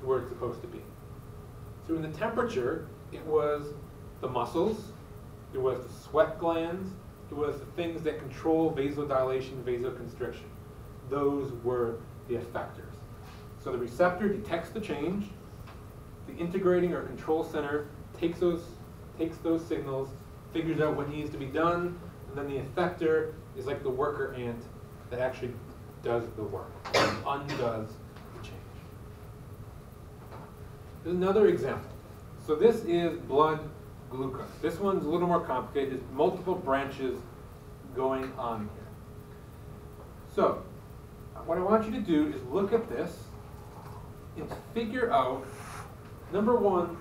to where it's supposed to be. So in the temperature, it was the muscles, it was the sweat glands, it was the things that control vasodilation, vasoconstriction. Those were the effectors. So the receptor detects the change, the integrating or control center takes those signals, figures out what needs to be done, and then the effector is like the worker ant that actually does the work, undoes the change. There's another example. So this is blood glucose. This one's a little more complicated. There's multiple branches going on here. So what I want you to do is look at this and figure out, number one,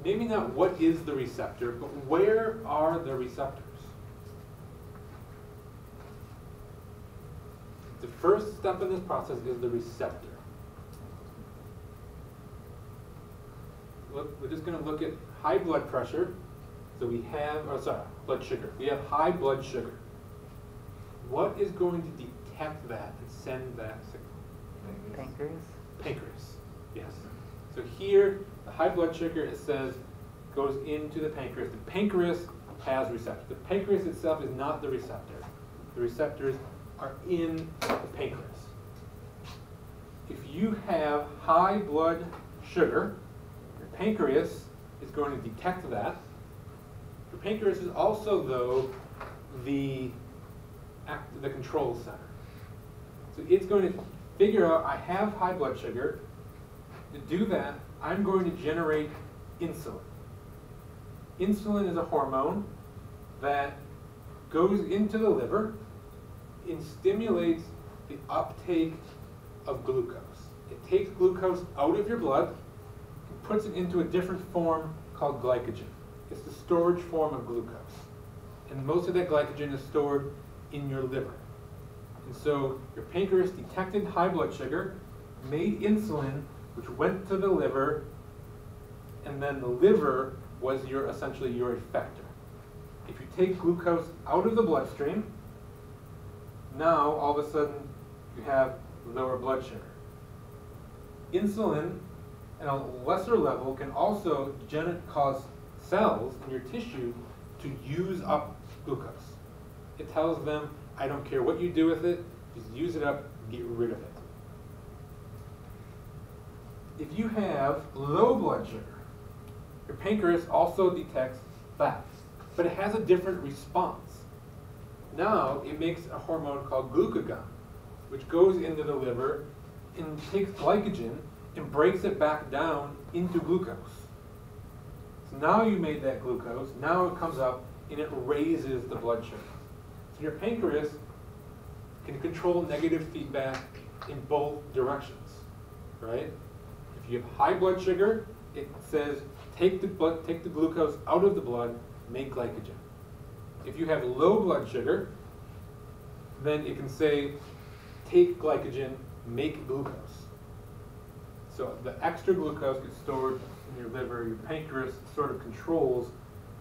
maybe not what is the receptor, but where are the receptors? The first step in this process is the receptor. Look, we're just going to look at high blood pressure. So we have, blood sugar. We have high blood sugar. What is going to detect that and send that signal? Pancreas? Pancreas, yes. So here, the high blood sugar, it says, goes into the pancreas. The pancreas has receptors. The pancreas itself is not the receptor. The receptors are in the pancreas. If you have high blood sugar, your pancreas is going to detect that. Your pancreas is also, though, the control center. So it's going to figure out, I have high blood sugar. To do that, I'm going to generate insulin. Insulin is a hormone that goes into the liver and stimulates the uptake of glucose. It takes glucose out of your blood and puts it into a different form called glycogen. It's the storage form of glucose. And most of that glycogen is stored in your liver. And so your pancreas detected high blood sugar, made insulin, which went to the liver, and then the liver was essentially your effector. If you take glucose out of the bloodstream, now all of a sudden you have lower blood sugar. Insulin, at a lesser level, can also cause cells in your tissue to use up glucose. It tells them, I don't care what you do with it, just use it up, get rid of it. If you have low blood sugar, your pancreas also detects that, but it has a different response. Now it makes a hormone called glucagon, which goes into the liver and takes glycogen and breaks it back down into glucose. So now you made that glucose, now it comes up and it raises the blood sugar. So your pancreas can control negative feedback in both directions, right? If you have high blood sugar, it says take the glucose out of the blood, make glycogen. If you have low blood sugar, then it can say take glycogen, make glucose. So the extra glucose gets stored in your liver. Your pancreas sort of controls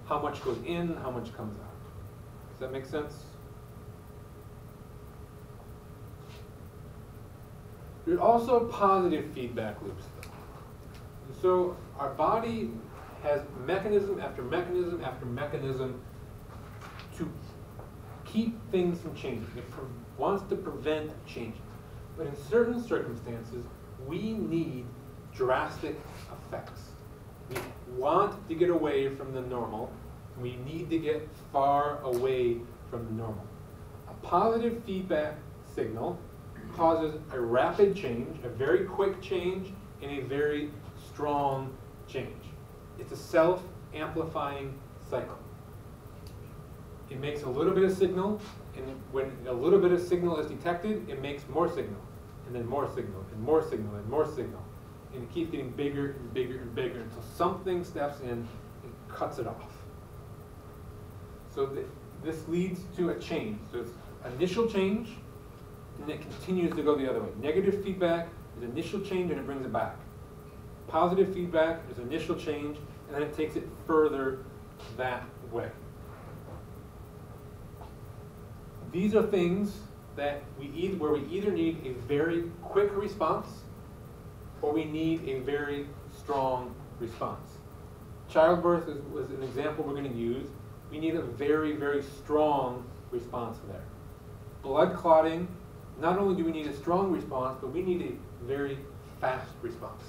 how much goes in, how much comes out. Does that make sense? There's also positive feedback loops, though. So our body has mechanism after mechanism after mechanism to keep things from changing. It wants to prevent changes. But in certain circumstances, we need drastic effects. We want to get away from the normal. We need to get far away from the normal. A positive feedback signal causes a rapid change, a very quick change, and a very strong change. It's a self-amplifying cycle. It makes a little bit of signal, and when a little bit of signal is detected, it makes more signal, and then more signal, and more signal, and more signal. And it keeps getting bigger and bigger and bigger until something steps in and cuts it off. So this leads to a change. So it's initial change, and it continues to go the other way. Negative feedback is initial change, and it brings it back. Positive feedback is initial change, and then it takes it further that way. These are things that where we either need a very quick response or we need a very strong response. Childbirth was an example we're going to use. We need a very, very strong response there. Blood clotting, not only do we need a strong response, but we need a very fast response.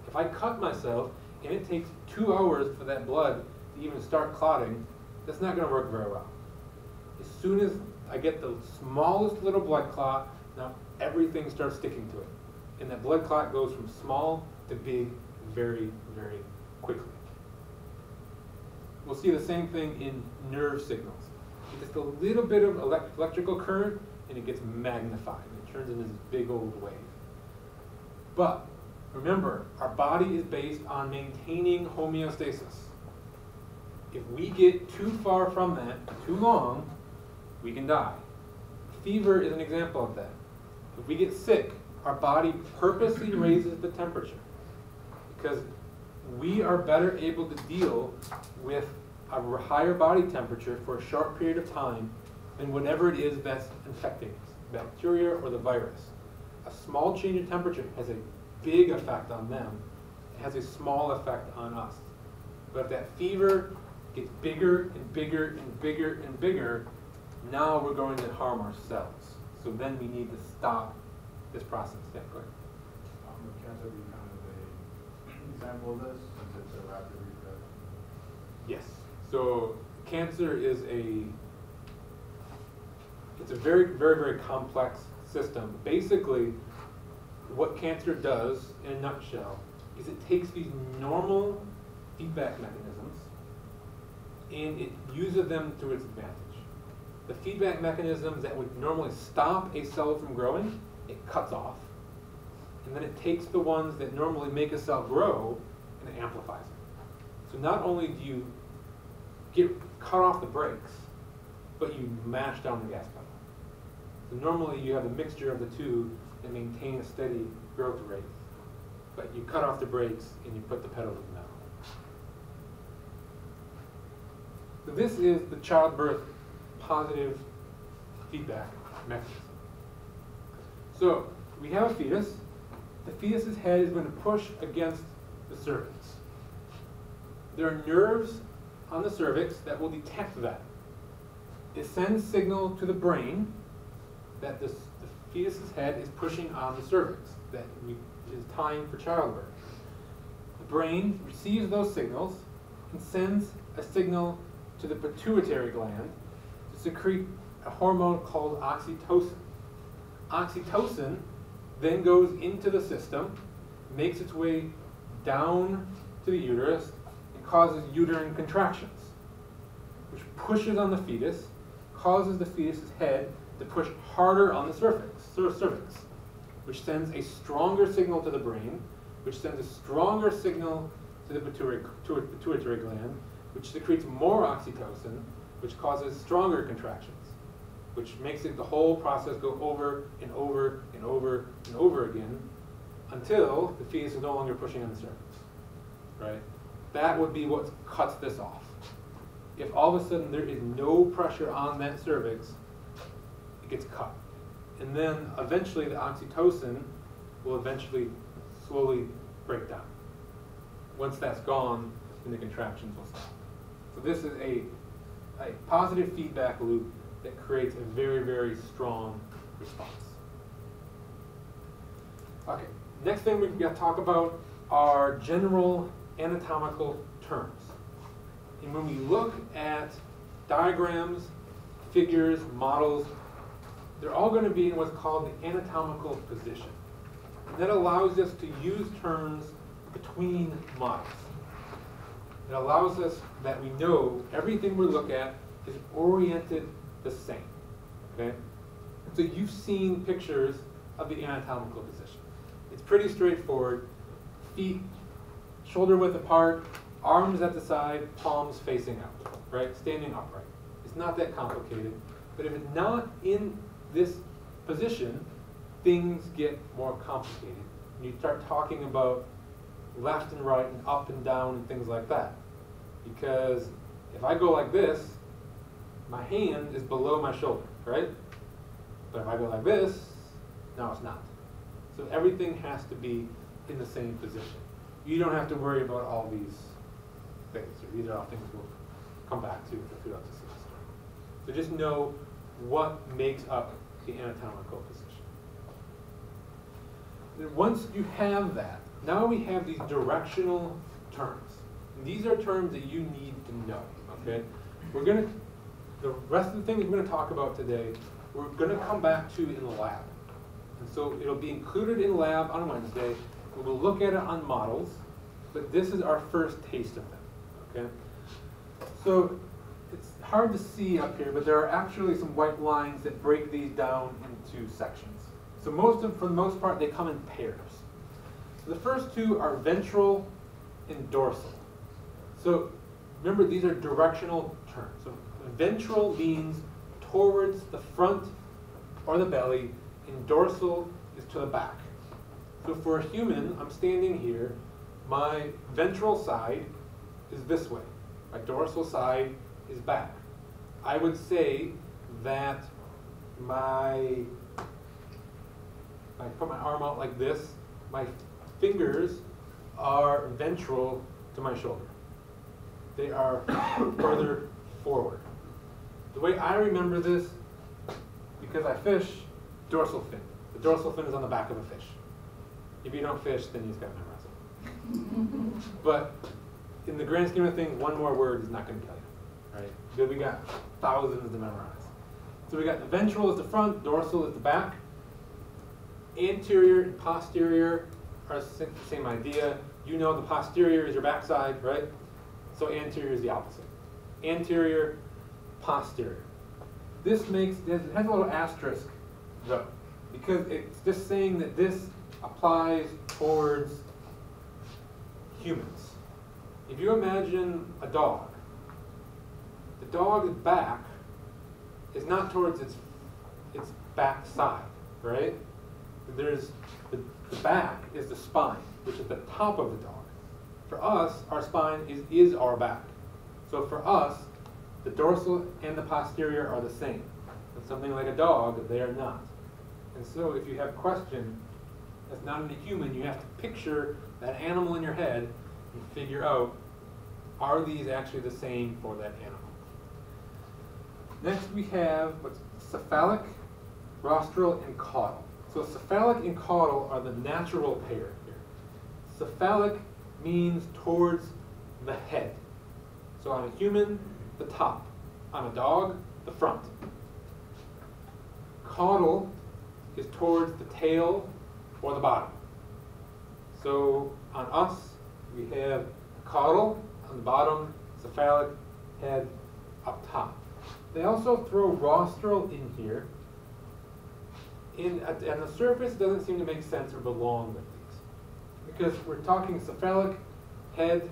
If I cut myself and it takes 2 hours for that blood to even start clotting, that's not going to work very well. As soon as I get the smallest little blood clot, now everything starts sticking to it. And that blood clot goes from small to big very, very quickly. We'll see the same thing in nerve signals. Just a little bit of electrical current and it gets magnified. It turns into this big old wave. But remember, our body is based on maintaining homeostasis. If we get too far from that, too long, we can die. Fever is an example of that. If we get sick, our body purposely raises the temperature because we are better able to deal with a higher body temperature for a short period of time than whatever it is that's infecting us, bacteria or the virus. A small change in temperature has a big effect on them. It has a small effect on us. But if that fever gets bigger and bigger and bigger and bigger, now we're going to harm our cells. So then we need to stop this process. Yeah, go ahead. Would cancer be kind of an example of this, since it's a rapid reproduction? Yes. So cancer is it's a very, very, very complex system. Basically, what cancer does, in a nutshell, is it takes these normal feedback mechanisms and it uses them to its advantage. The feedback mechanisms that would normally stop a cell from growing, it cuts off. And then it takes the ones that normally make a cell grow and it amplifies it. So not only do you cut off the brakes, but you mash down the gas pedal. So normally you have a mixture of the two that maintain a steady growth rate, but you cut off the brakes and you put the pedal to the metal. So this is the childbirth positive feedback mechanism. So we have a fetus. The fetus's head is going to push against the cervix. There are nerves on the cervix that will detect that. It sends signal to the brain that the fetus's head is pushing on the cervix, that it is time for childbirth. The brain receives those signals and sends a signal to the pituitary gland to secrete a hormone called oxytocin. Oxytocin then goes into the system, makes its way down to the uterus, and causes uterine contractions, which pushes on the fetus, causes the fetus's head to push harder on the cervix, which sends a stronger signal to the brain, which sends a stronger signal to the pituitary gland, which secretes more oxytocin, which causes stronger contractions, which makes it the whole process go over and over and over and over again until the fetus is no longer pushing on the cervix, right? That would be what cuts this off. If all of a sudden there is no pressure on that cervix, it gets cut. And then eventually the oxytocin will eventually slowly break down. Once that's gone, then the contractions will stop. So this is a positive feedback loop that creates a very, very strong response. Okay, next thing we've got to talk about are general anatomical terms. And when we look at diagrams, figures, models, they're all going to be in what's called the anatomical position. And that allows us to use terms between models. It allows us that we know everything we look at is oriented the same. Okay? So you've seen pictures of the anatomical position. It's pretty straightforward. Feet shoulder width apart, arms at the side, palms facing out, right? Standing upright. It's not that complicated. But if it's not in this position, things get more complicated. You start talking about left and right and up and down and things like that. Because if I go like this, my hand is below my shoulder, right? But if I go like this, no, it's not. So everything has to be in the same position. You don't have to worry about all these things. These are all things we'll come back to throughout the semester. So just know what makes up the anatomical position. And once you have that, now we have these directional terms. And these are terms that you need to know, okay? The rest of the things we're going to talk about today, we're going to come back to in the lab. And so it'll be included in lab on Wednesday. We'll look at it on models, but this is our first taste of them, okay? So it's hard to see up here, but there are actually some white lines that break these down into sections. So for the most part, they come in pairs. So the first two are ventral and dorsal. So remember, these are directional terms. So ventral means towards the front or the belly, and dorsal is to the back. So for a human, I'm standing here, my ventral side is this way. My dorsal side is back. I would say that if I put my arm out like this, my fingers are ventral to my shoulder. They are further forward. The way I remember this, because I fish, dorsal fin. The dorsal fin is on the back of a fish. If you don't fish, then you just got to memorize it. But in the grand scheme of things, one more word is not going to kill you, right? Because we got thousands to memorize. So we got the ventral is the front, dorsal is the back. Anterior and posterior are the same idea. You know the posterior is your backside, right? So anterior is the opposite. Anterior, posterior. This has a little asterisk though, because it's just saying that this applies towards humans. If you imagine a dog, the dog's back is not towards its back side, right? There's the back is the spine, which is the top of the dog. For us, our spine is our back. So for us, the dorsal and the posterior are the same. With something like a dog, they are not. And so if you have a question that's not in a human, you have to picture that animal in your head and figure out, are these actually the same for that animal? Next we have what's cephalic, rostral, and caudal. So cephalic and caudal are the natural pair here. Cephalic means towards the head. So on a human, the top. On a dog, the front. Caudal is towards the tail or the bottom. So on us, we have caudal on the bottom, cephalic, head up top. They also throw rostral in here. On the surface, it doesn't seem to make sense or belong with these. Because we're talking cephalic, head,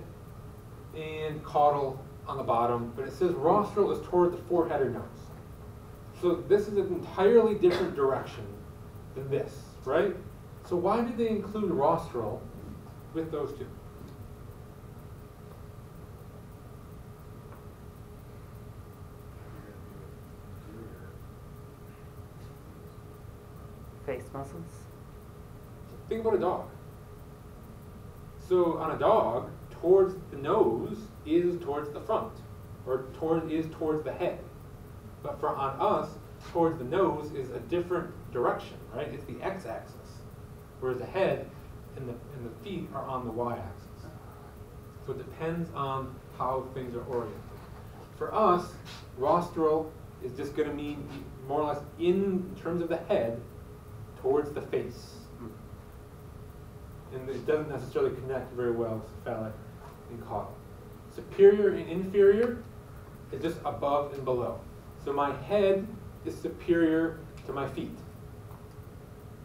and caudal on the bottom, but it says rostral is toward the forehead or nose. So this is an entirely different direction than this, right? So why did they include rostral with those two? Face muscles? Think about a dog. So on a dog, towards the nose is towards the front, or is towards the head. But on us, towards the nose is a different direction, right? It's the x-axis, whereas the head and the feet are on the y-axis. So it depends on how things are oriented. For us, rostral is just going to mean more or less in terms of the head towards the face. And it doesn't necessarily connect very well with cephalic and caudal. Superior and inferior is just above and below. So my head is superior to my feet.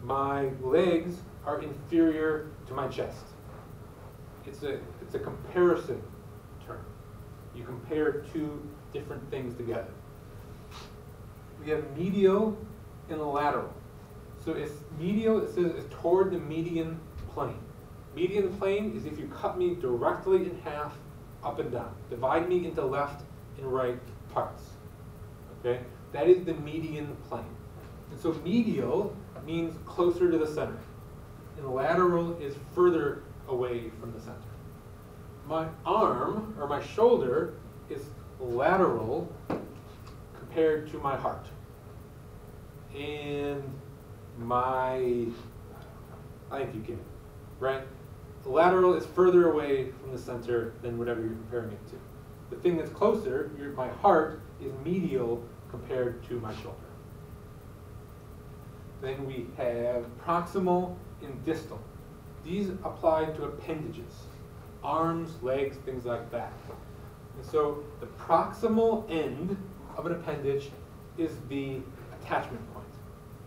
My legs are inferior to my chest. It's a comparison term. You compare two different things together. We have medial and lateral. So it's medial, it says it's toward the median plane. Median plane is if you cut me directly in half, up and down. Divide me into left and right parts. Okay? That is the median plane. And so medial means closer to the center. and lateral is further away from the center. My arm, or my shoulder, is lateral compared to my heart. And I think you get it, right? Lateral is further away from the center than whatever you're comparing it to. The thing that's closer, my heart, is medial compared to my shoulder. Then we have proximal and distal. These apply to appendages, arms, legs, things like that. And so the proximal end of an appendage is the attachment point.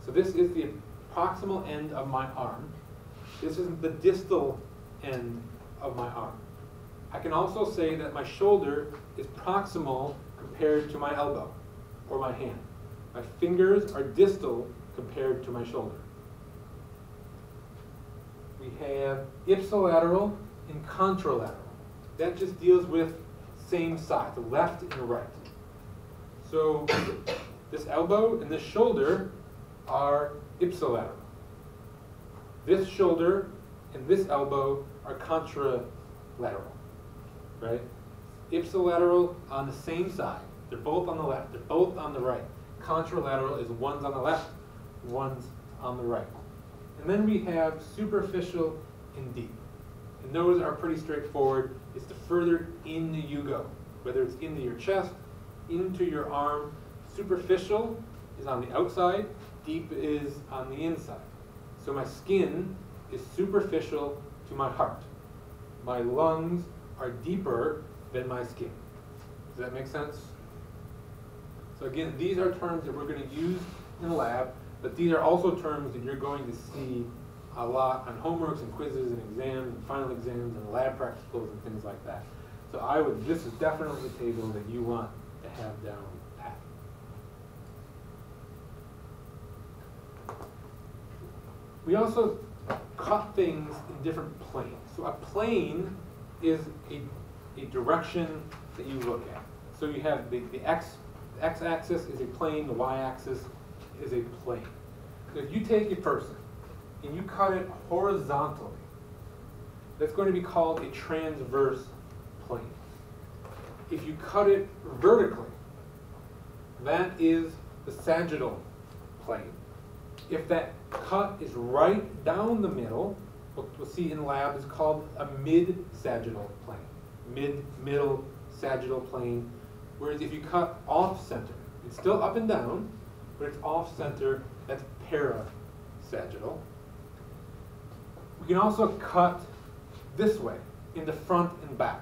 So this is the proximal end of my arm. This is the distal end of my arm. I can also say that my shoulder is proximal compared to my elbow or my hand. My fingers are distal compared to my shoulder. We have ipsilateral and contralateral. That just deals with same side, the left and the right. So this elbow and this shoulder are ipsilateral. This shoulder and this elbow are contralateral, right? Ipsilateral on the same side. They're both on the left, they're both on the right. Contralateral is one's on the left, one's on the right. And then we have superficial and deep. And those are pretty straightforward. It's the further in you go, whether it's into your chest, into your arm. Superficial is on the outside, deep is on the inside. So my skin is superficial to my heart. My lungs are deeper than my skin. Does that make sense? So again, these are terms that we're going to use in the lab, but these are also terms that you're going to see a lot on homeworks and quizzes and exams and final exams and lab practicals and things like that. So this is definitely a table that you want to have down pat. We also cut things in different planes. So a plane is a direction that you look at. So you have the x-axis is a plane, the y-axis is a plane. So if you take a person and you cut it horizontally, that's going to be called a transverse plane. If you cut it vertically, that is the sagittal plane. If that cut is right down the middle, what we'll see in lab is called a mid-sagittal plane. Middle sagittal plane. Whereas if you cut off-center, it's still up and down, but it's off-center, that's parasagittal. We can also cut this way, in the front and back.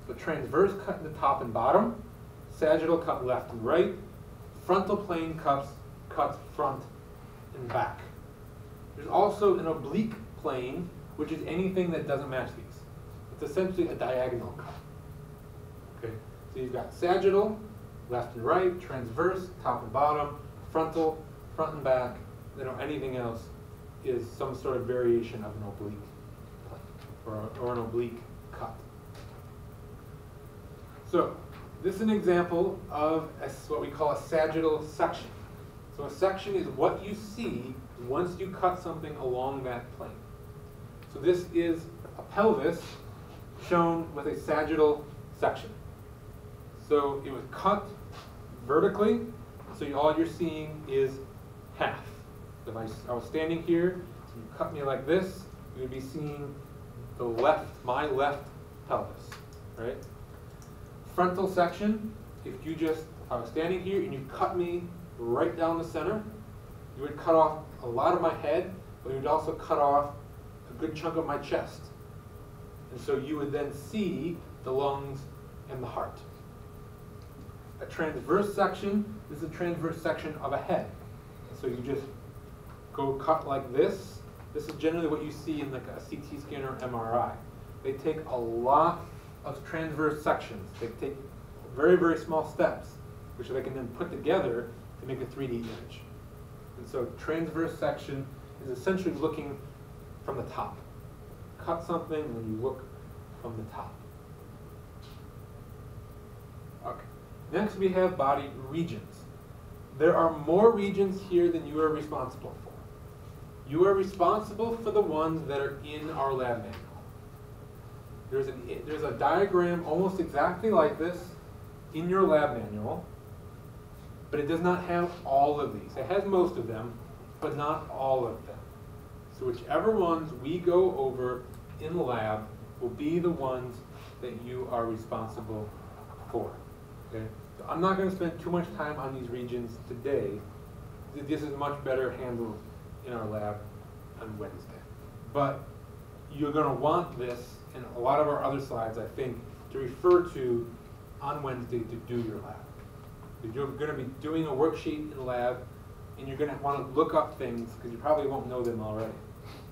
So transverse cut in the top and bottom, sagittal cut left and right, frontal plane cuts front and back. There's also an oblique plane, which is anything that doesn't match these. It's essentially a diagonal cut. Okay, so you've got sagittal, left and right, transverse, top and bottom, frontal, front and back, anything else is some sort of variation of an oblique plane or an oblique cut. So this is an example of what we call a sagittal section. So a section is what you see once you cut something along that plane. So this is a pelvis shown with a sagittal section. So it was cut vertically, so all you're seeing is half. If I was standing here, so you cut me like this, you would be seeing my left pelvis, right? Frontal section, if I was standing here and you cut me right down the center, you would cut off a lot of my head, but you would also cut off a good chunk of my chest. And so you would then see the lungs and the heart. A transverse section is a transverse section of a head. And so you just go cut like this. This is generally what you see in like a CT scan or MRI. They take a lot of transverse sections. They take very, very small steps, which they can then put together to make a 3D image. And so transverse section is essentially looking from the top. Cut something and you look from the top. Okay. Next we have body regions. There are more regions here than you are responsible for. You are responsible for the ones that are in our lab manual. There's a diagram almost exactly like this in your lab manual, but it does not have all of these. It has most of them, but not all of them. So whichever ones we go over in the lab will be the ones that you are responsible for. Okay? So I'm not going to spend too much time on these regions today. This is much better handled in our lab on Wednesday. But you're going to want this and a lot of our other slides, I think, to refer to on Wednesday to do your lab. You're going to be doing a worksheet in the lab, and you're going to want to look up things because you probably won't know them already.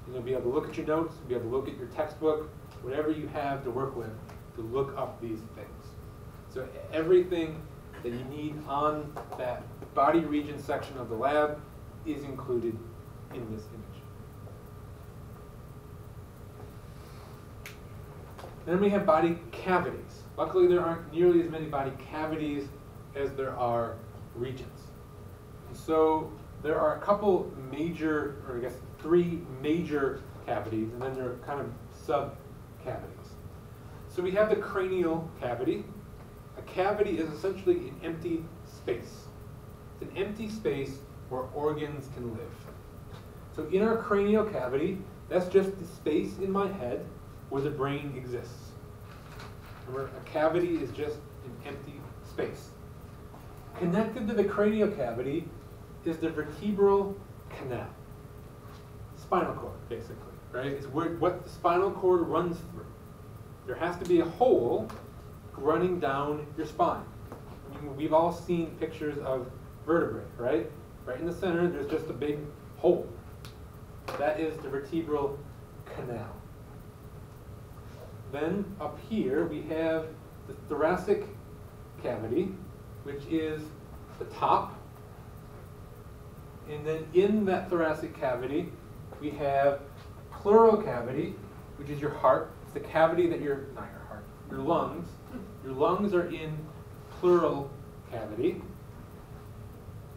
You're going to be able to look at your notes, be able to look at your textbook, whatever you have to work with, to look up these things. So everything that you need on that body region section of the lab is included in this image. Then we have body cavities. Luckily, there aren't nearly as many body cavities as there are regions. And so there are a couple major, or I guess 3 major cavities, and then there are kind of sub-cavities. So we have the cranial cavity. A cavity is essentially an empty space. It's an empty space where organs can live. So in our cranial cavity, that's just the space in my head where the brain exists. Remember, a cavity is just an empty space. Connected to the cranial cavity is the vertebral canal. Spinal cord, basically, right? It's what the spinal cord runs through. There has to be a hole running down your spine. I mean, we've all seen pictures of vertebrae, right? Right in the center, there's just a big hole. That is the vertebral canal. Then up here we have the thoracic cavity, which is the top. And then in that thoracic cavity, we have pleural cavity, which is your heart. It's the cavity that your lungs. Your lungs are in pleural cavity.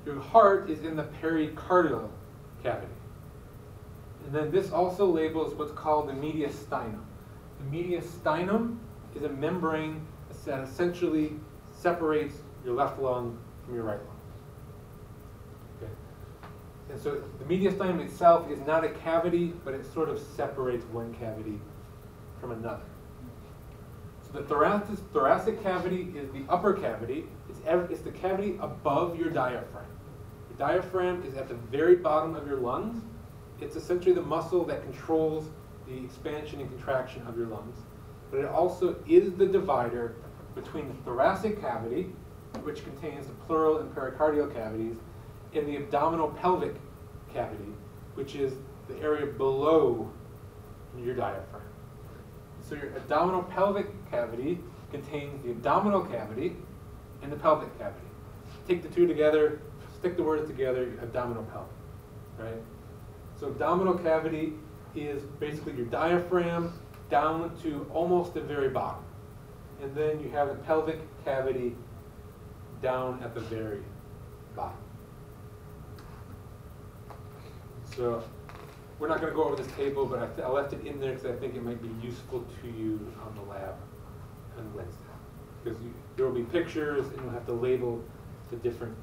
Your heart is in the pericardial cavity. And then this also labels what's called the mediastinum. The mediastinum is a membrane that essentially separates your left lung from your right lung. Okay. And so the mediastinum itself is not a cavity, but it sort of separates one cavity from another. So the thoracic cavity is the upper cavity. It's the cavity above your diaphragm. The diaphragm is at the very bottom of your lungs. It's essentially the muscle that controls the expansion and contraction of your lungs. But it also is the divider between the thoracic cavity, which contains the pleural and pericardial cavities, and the abdominal pelvic cavity, which is the area below your diaphragm. So your abdominal pelvic cavity contains the abdominal cavity and the pelvic cavity. Take the two together, stick the words together, abdominal pelvic, right? So abdominal cavity is basically your diaphragm down to almost the very bottom. And then you have a pelvic cavity down at the very bottom. So we're not going to go over this table, but I left it in there because I think it might be useful to you on the lab on Wednesday. Because there will be pictures and you'll have to label the different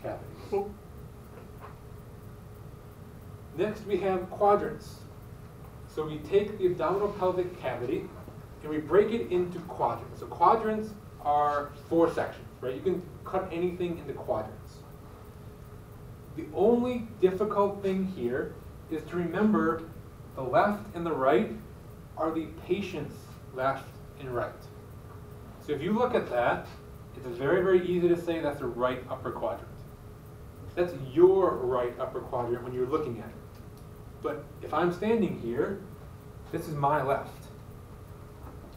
cavities. Next we have quadrants. So we take the abdominal pelvic cavity and we break it into quadrants. So quadrants are 4 sections, right? You can cut anything into quadrants. The only difficult thing here is to remember the left and the right are the patient's left and right. So if you look at that, it's very, very easy to say that's the right upper quadrant. That's your right upper quadrant when you're looking at it. But if I'm standing here, this is my left.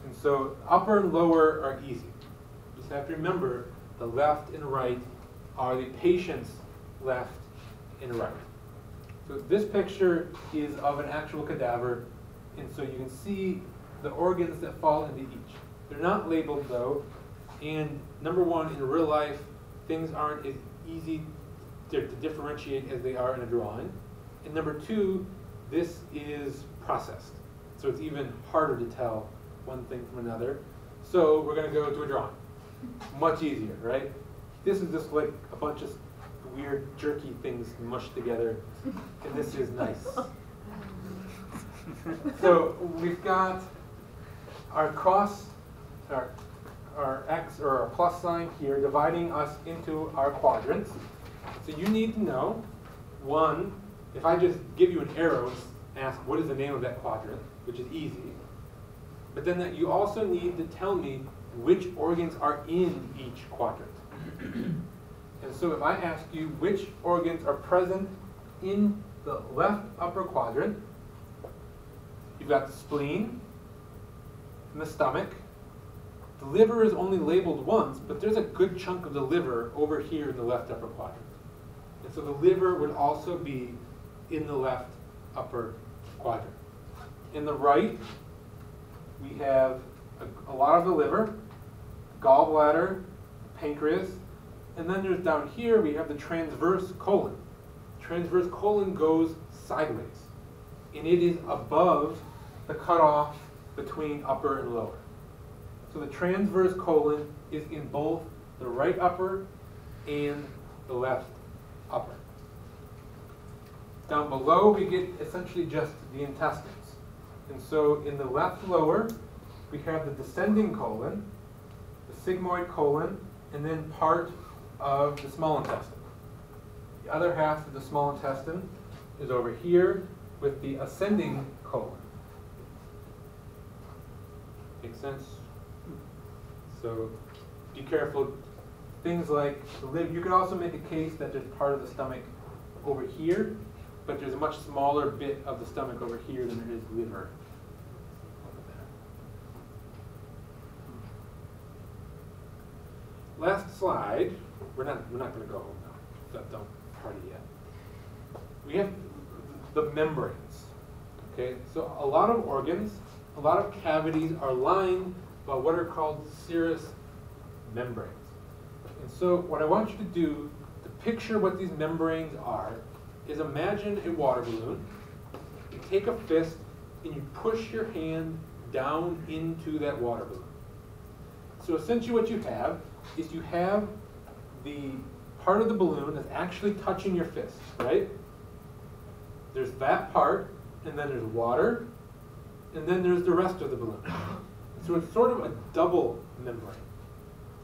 And so upper and lower are easy. You just have to remember the left and right are the patient's left and right. So this picture is of an actual cadaver, and so you can see the organs that fall into each. They're not labeled though, and number one, in real life, things aren't as easy to differentiate as they are in a drawing. And number two, this is processed. So it's even harder to tell one thing from another. So we're going to go to a drawing. Much easier, right? This is just like a bunch of weird jerky things mushed together, and this is nice. So we've got our cross, our X or our plus sign here dividing us into our quadrants. So you need to know, one, if I just give you an arrow and ask what is the name of that quadrant, which is easy, but then that you also need to tell me which organs are in each quadrant. And so if I ask you which organs are present in the left upper quadrant, you've got the spleen and the stomach. The liver is only labeled once, but there's a good chunk of the liver over here in the left upper quadrant. And so the liver would also be in the left upper quadrant. In the right, we have a lot of the liver, gallbladder, pancreas, and then there's down here we have the transverse colon. Transverse colon goes sideways, and it is above the cutoff between upper and lower. So the transverse colon is in both the right upper and the left upper. Down below we get essentially just the intestines. And so in the left lower, we have the descending colon, the sigmoid colon, and then part of the small intestine. The other half of the small intestine is over here with the ascending colon. Make sense? So be careful. Things like the liver, you could also make a case that there's part of the stomach over here, but there's a much smaller bit of the stomach over here than there is liver. Last slide. We're not going to go home now. Don't party yet. We have the membranes. Okay, so a lot of organs, a lot of cavities are lined by what are called serous membranes. And so what I want you to do to picture what these membranes are is imagine a water balloon. You take a fist and you push your hand down into that water balloon. So essentially what you have is you have the part of the balloon that's actually touching your fist, right? There's that part, and then there's water, and then there's the rest of the balloon. So it's sort of a double membrane.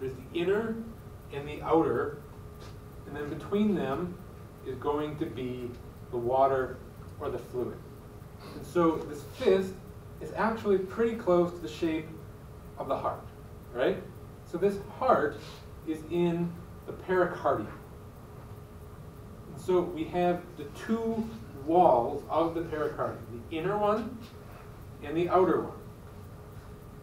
There's the inner and the outer, and then between them is going to be the water or the fluid. And so this fist is actually pretty close to the shape of the heart, right? So this heart is in the pericardium. And so we have the two walls of the pericardium, the inner one and the outer one.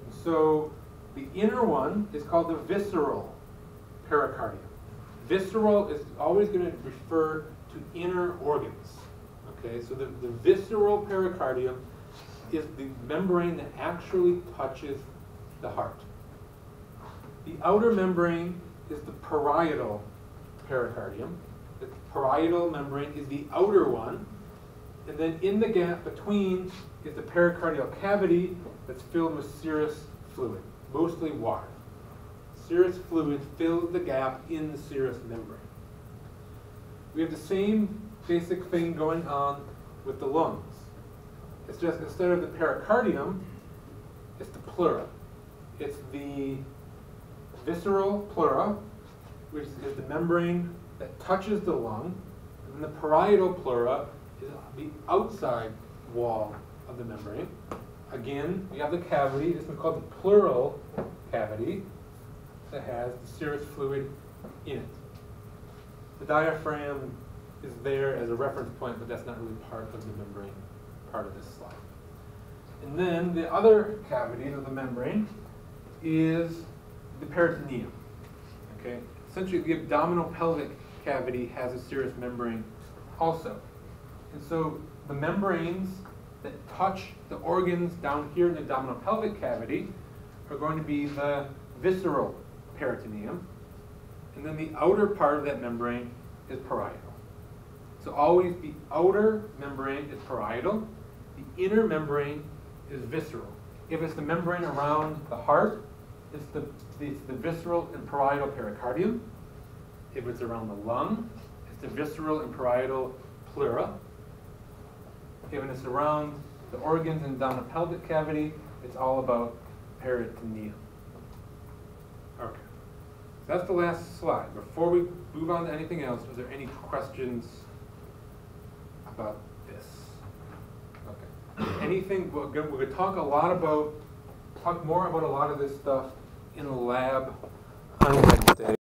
And so the inner one is called the visceral pericardium. Visceral is always going to refer to inner organs. Okay, so the visceral pericardium is the membrane that actually touches the heart. The outer membrane is the parietal pericardium. The parietal membrane is the outer one. And then in the gap between is the pericardial cavity that's filled with serous fluid, mostly water. Serous fluid fills the gap in the serous membrane. We have the same basic thing going on with the lungs. It's just instead of the pericardium, it's the pleura. It's the visceral pleura, which is the membrane that touches the lung, and the parietal pleura is the outside wall of the membrane. Again, we have the cavity. This is called the pleural cavity that has the serous fluid in it. The diaphragm is there as a reference point, but that's not really part of the membrane part of this slide. And then the other cavity of the membrane is the peritoneum. Okay? Essentially, the abdominal pelvic cavity has a serous membrane also. And so the membranes that touch the organs down here in the abdominal pelvic cavity are going to be the visceral peritoneum. And then the outer part of that membrane is parietal. So always the outer membrane is parietal, the inner membrane is visceral. If it's the membrane around the heart, it's the visceral and parietal pericardium. If it's around the lung, it's the visceral and parietal pleura. If it's around the organs and down the pelvic cavity, it's all about peritoneum. Okay, that's the last slide. Before we move on to anything else, are there any questions about this? Okay. Anything, we're going to talk more about a lot of this stuff in the lab on Wednesday.